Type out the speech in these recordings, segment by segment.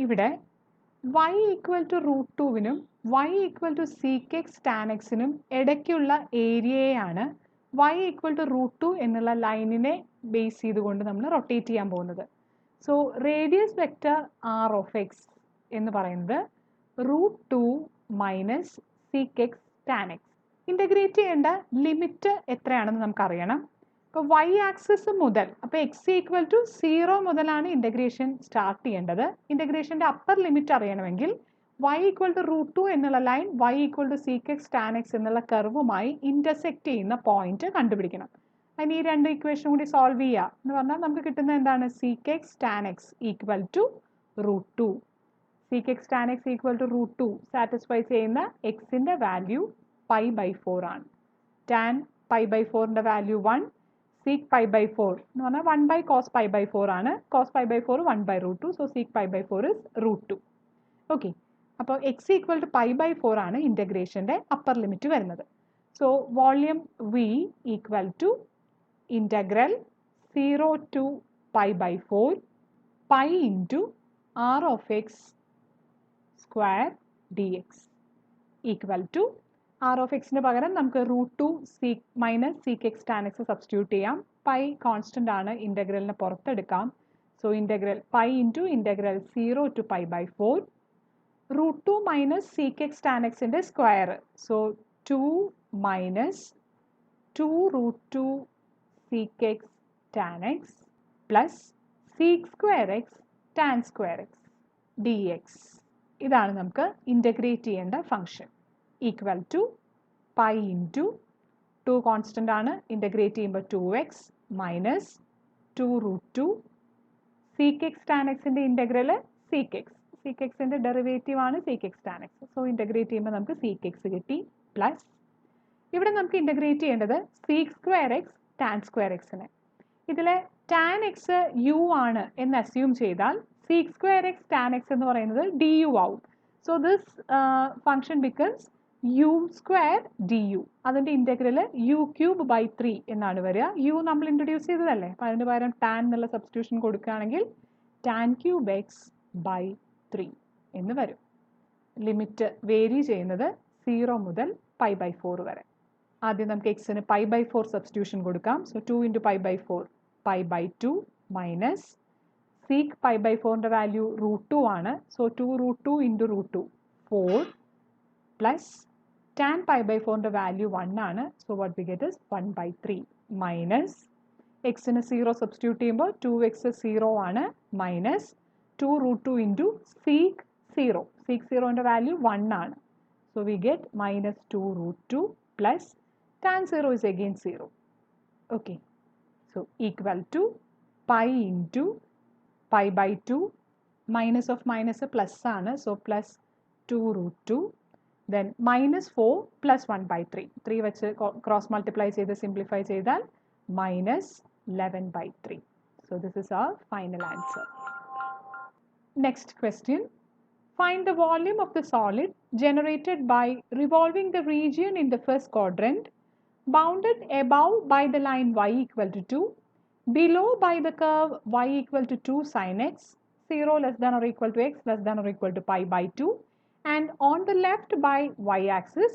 ഇവിടെ y equal to root ടുവിനും y equal to sec X tan എക്സിനും ഇടയ്ക്കുള്ള ഏരിയയാണ് y equal to root two എന്നുള്ള ലൈനിനെ ബേസ് ചെയ്തുകൊണ്ട് നമ്മൾ റൊട്ടേറ്റ് ചെയ്യാൻ പോകുന്നത്. So radius vector R of X എന്ന് പറയുന്നത് root two minus sec X tan X. Integrate ചെയ്യേണ്ട ലിമിറ്റ് എത്രയാണെന്ന് നമുക്കറിയണം. ഇപ്പോൾ y ആക്സിസ് മുതൽ, അപ്പോൾ എക്സ് ഈക്വൽ ടു 0 മുതലാണ് ഇൻ്റഗ്രേഷൻ സ്റ്റാർട്ട് ചെയ്യേണ്ടത്. ഇൻ്റഗ്രേഷൻ്റെ അപ്പർ ലിമിറ്റ് അറിയണമെങ്കിൽ y equal to root two എന്നുള്ള line y equal to sec X tan X എന്നുള്ള കർവുമായി ഇൻ്റർസെക്റ്റ് ചെയ്യുന്ന പോയിന്റ് കണ്ടുപിടിക്കണം. അതിന് ഈ രണ്ട് ഇക്വേഷൻ കൂടി സോൾവ് ചെയ്യുക എന്ന് പറഞ്ഞാൽ നമുക്ക് കിട്ടുന്നത് എന്താണ്? Sec X tan x equal to root two. Sec X tan x equal to root two satisfy ചെയ്യുന്ന എക്സിൻ്റെ വാല്യൂ π/4 ആണ്. ടാൻ π/4ൻ്റെ വാല്യൂ 1, സീക്ക് π/4 എന്ന് പറഞ്ഞാൽ 1 cos π/4 ആണ്. cos π/4 1/√2. So sec π/4 is root two. Okay, അപ്പോൾ എക്സ് ഈക്വൽ ടു π/4 ആണ് ഇൻ്റഗ്രേഷൻ്റെ അപ്പർ ലിമിറ്റ് വരുന്നത്. So volume V equal to integral 0 to π/4 pi into R of X square D X equal to R of എക്സിന് പകരം നമുക്ക് root two sec minus sec X tan X substitute ചെയ്യാം. Pi constant ആണ്, ഇൻ്റഗ്രലിനെ പുറത്തെടുക്കാം. So integral pi into integral 0 to π/4 root two minus sec X tan എക്സിൻ്റെ square. So 2 minus 2 root two sec X tan x plus sec square X tan square X D x. ഇതാണ് നമുക്ക് integrate ചെയ്യേണ്ട function. Equal to pi into 2 constant ആണ്, integrate ചെയ്യുമ്പോൾ 2x minus 2 root two sec X tan എക്സിൻ്റെ integral sec x, sec എക്സിൻ്റെ derivative ആണ് sec X tan x. So integrate ചെയ്യുമ്പോൾ നമുക്ക് സീക്ക് എക്സ് കിട്ടി. പ്ലസ് ഇവിടെ നമുക്ക് ഇൻ്റഗ്രേറ്റ് ചെയ്യേണ്ടത് sec square X tan square എക്സിനെ. ഇതിൽ ടാൻ എക്സ് യു ആണ് എന്ന് അസ്യൂം ചെയ്താൽ sec square X tan X എന്ന് പറയുന്നത് ഡി യു ആവും. So this function becomes U square D U. അതിൻ്റെ ഇൻ്റഗ്രൽ യു ക്യൂബ് ബൈ 3 എന്നാണ് വരിക. യു നമ്മൾ ഇൻട്രൊഡ്യൂസ് ചെയ്തതല്ലേ, അപ്പോൾ അതിന് പകരം ടാൻ എന്നുള്ള സബ്സ്റ്റിറ്റ്യൂഷൻ കൊടുക്കുകയാണെങ്കിൽ ടാൻ ക്യൂബ് എക്സ് ബൈ 3 എന്ന് വരും. ലിമിറ്റ് വേരി ചെയ്യുന്നത് 0 മുതൽ π/4 വരെ. ആദ്യം നമുക്ക് എക്സിന് π/4 സബ്സ്റ്റിറ്റ്യൂഷൻ കൊടുക്കാം. സോ 2 ഇൻറ്റു π/4 π/2 മൈനസ് സീക്ക് π/4ൻ്റെ വാല്യൂ റൂട്ട് ടു ആണ്. So 2 root two into root two 4 plus tan π/4ൻ്റെ വാല്യൂ 1 ആണ്. So what we get is 1/3 minus എക്സിന് 0 സബ്സ്റ്റിറ്റ്യൂട്ട് ചെയ്യുമ്പോൾ 2x 0 ആണ് minus 2 root two into sec 0. Sec 0ൻ്റെ value 1 ആണ്. So we get minus 2 root two plus tan 0 is again 0. Okay, so equal to pi into π/2 minus of minus plus ആണ്. So plus 2 root two then minus 4 plus 1/3. 3 വെച്ച് cross multiply ചെയ്ത് simplify ചെയ്താൽ minus 11/3. So this is our final answer. Next question. Find the volume of the solid generated by revolving the region in the first quadrant, bounded above by the line y equal to 2, below by the curve y equal to 2 sin x, 0 less than or equal to x less than or equal to π/2, and on the left by y-axis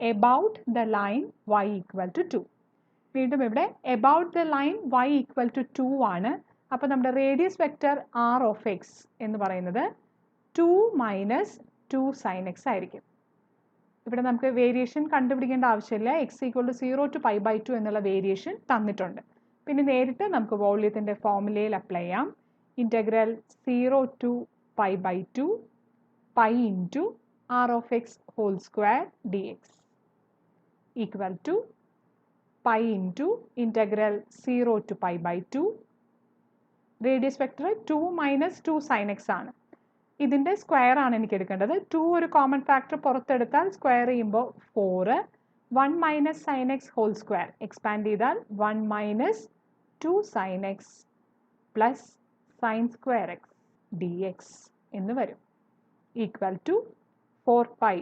about the line y equal to 2. വീണ്ടും ഇവിടെ about the line y equal to 2 ആണ്. അപ്പോൾ നമ്മുടെ radius vector r of x എന്ന് പറയുന്നത് 2 minus 2 sine X ആയിരിക്കും. ഇവിടെ നമുക്ക് വേരിയേഷൻ കണ്ടുപിടിക്കേണ്ട ആവശ്യമില്ല. x ഈക്വൽ ടു 0 ടു π/2 എന്നുള്ള വേരിയേഷൻ തന്നിട്ടുണ്ട്. പിന്നെ നേരിട്ട് നമുക്ക് വോള്യത്തിൻ്റെ ഫോർമുലയിൽ അപ്ലൈ ചെയ്യാം. Integral 0 to π/2 pi into R of X whole square D X equal to pi into integral 0 to π/2 radius vector 2 minus 2 sine X ആണ്. ഇതിൻ്റെ സ്ക്വയർ ആണ് എനിക്ക് എടുക്കേണ്ടത്. 2 ഒരു കോമൺ ഫാക്ടർ പുറത്തെടുത്താൽ സ്ക്വയർ ചെയ്യുമ്പോൾ 4, 1 minus sine X whole square expand ചെയ്താൽ 1 minus 2 sine X plus sine square X D X എന്ന് വരും. ഈക്വൽ ടു 4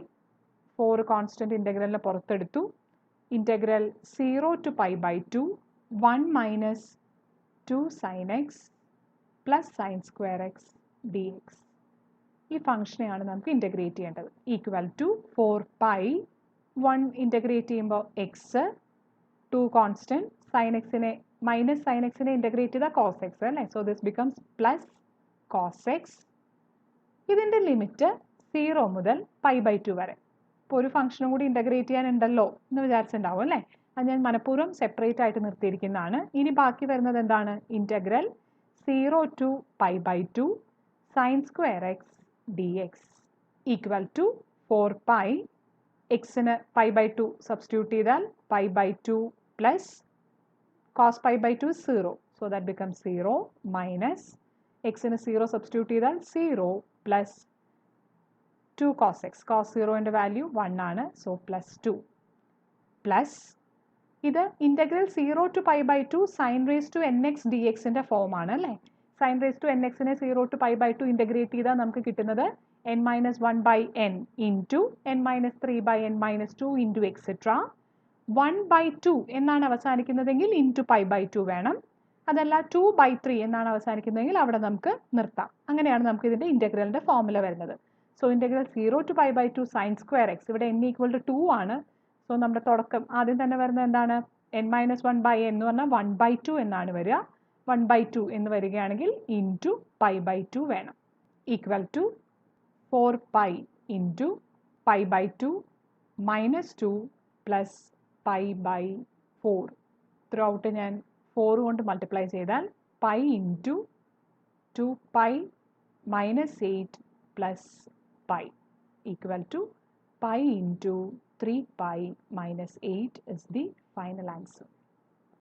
4 കോൺസ്റ്റൻറ്റ് ഇൻ്റഗ്രലിനെ പുറത്തെടുത്തു. Integral 0 to π/2 1 minus 2 sine X plus sine square X D X ഈ ഫംഗ്ഷനെയാണ് നമുക്ക് integrate ചെയ്യേണ്ടത്. ഈക്വൽ ടു 4π 1 ഇൻ്റഗ്രേറ്റ് ചെയ്യുമ്പോൾ എക്സ് 2 കോൺസ്റ്റൻറ്റ് സൈൻ എക്സിനെ മൈനസ് സൈൻ എക്സിനെ ഇൻ്റഗ്രേറ്റ് ചെയ്താൽ കോസ് എക്സ് അല്ലേ. So this becomes plus cos x. ഇതിൻ്റെ ലിമിറ്റ് 0 മുതൽ π/2 വരെ. ഇപ്പോൾ ഒരു ഫംഗ്ഷനും കൂടി ഇൻ്റഗ്രേറ്റ് ചെയ്യാനുണ്ടല്ലോ എന്ന് വിചാരിച്ചിട്ടുണ്ടാവും അല്ലേ. അത് ഞാൻ മനഃപൂർവ്വം സെപ്പറേറ്റ് ആയിട്ട് നിർത്തിയിരിക്കുന്നതാണ്. ഇനി ബാക്കി വരുന്നത് എന്താണ്? Integral 0 to π/2 sine square X D X equal to 4π എക്സിന് π/2 സബ്സ്റ്റിറ്റ്യൂട്ട് ചെയ്താൽ π/2 plus cos π/2 is 0. So that becomes 0 minus എക്സിന് 0 സബ്സ്റ്റിറ്റ്യൂട്ട് ചെയ്താൽ 0 പ്ലസ് 2 cos x. cos 0ൻ്റെ വാല്യൂ 1 ആണ്. സോ പ്ലസ് 2 പ്ലസ് ഇത് integral 0 to π/2 sine raise to N X D എക്സിൻ്റെ ഫോമാണ് അല്ലേ. സൈൻ റേസ് ടു എൻ എക്സിനെ 0 to π/2 ഇൻ്റഗ്രേറ്റ് ചെയ്താൽ നമുക്ക് കിട്ടുന്നത് n-1/n into n-3/n-2 into etcetera 1/2 എന്നാണ് അവസാനിക്കുന്നതെങ്കിൽ ഇൻറ്റു π/2 വേണം. അതല്ല 2/3 എന്നാണ് അവസാനിക്കുന്നതെങ്കിൽ അവിടെ നമുക്ക് നിർത്താം. അങ്ങനെയാണ് നമുക്ക് ഇതിൻ്റെ ഇൻ്റഗ്രലിൻ്റെ ഫോർമുല വരുന്നത്. So integral 0 to π/2 sine square X ഇവിടെ n = 2 ആണ്. സോ നമ്മുടെ തുടക്കം ആദ്യം തന്നെ വരുന്നത് എന്താണ്? n-1/n എന്ന് പറഞ്ഞാൽ 1/2 എന്നാണ് വരിക. 1/2 എന്ന് വരികയാണെങ്കിൽ ഇൻറ്റു π/2 വേണം. Equal to 4π into π/2 minus 2 plus π/4. Through out ഞാൻ 4 കൊണ്ട് മൾട്ടിപ്ലൈ ചെയ്താൽ pi into 2π minus 8 plus pi equal to pi into 3π minus 8 is the final answer.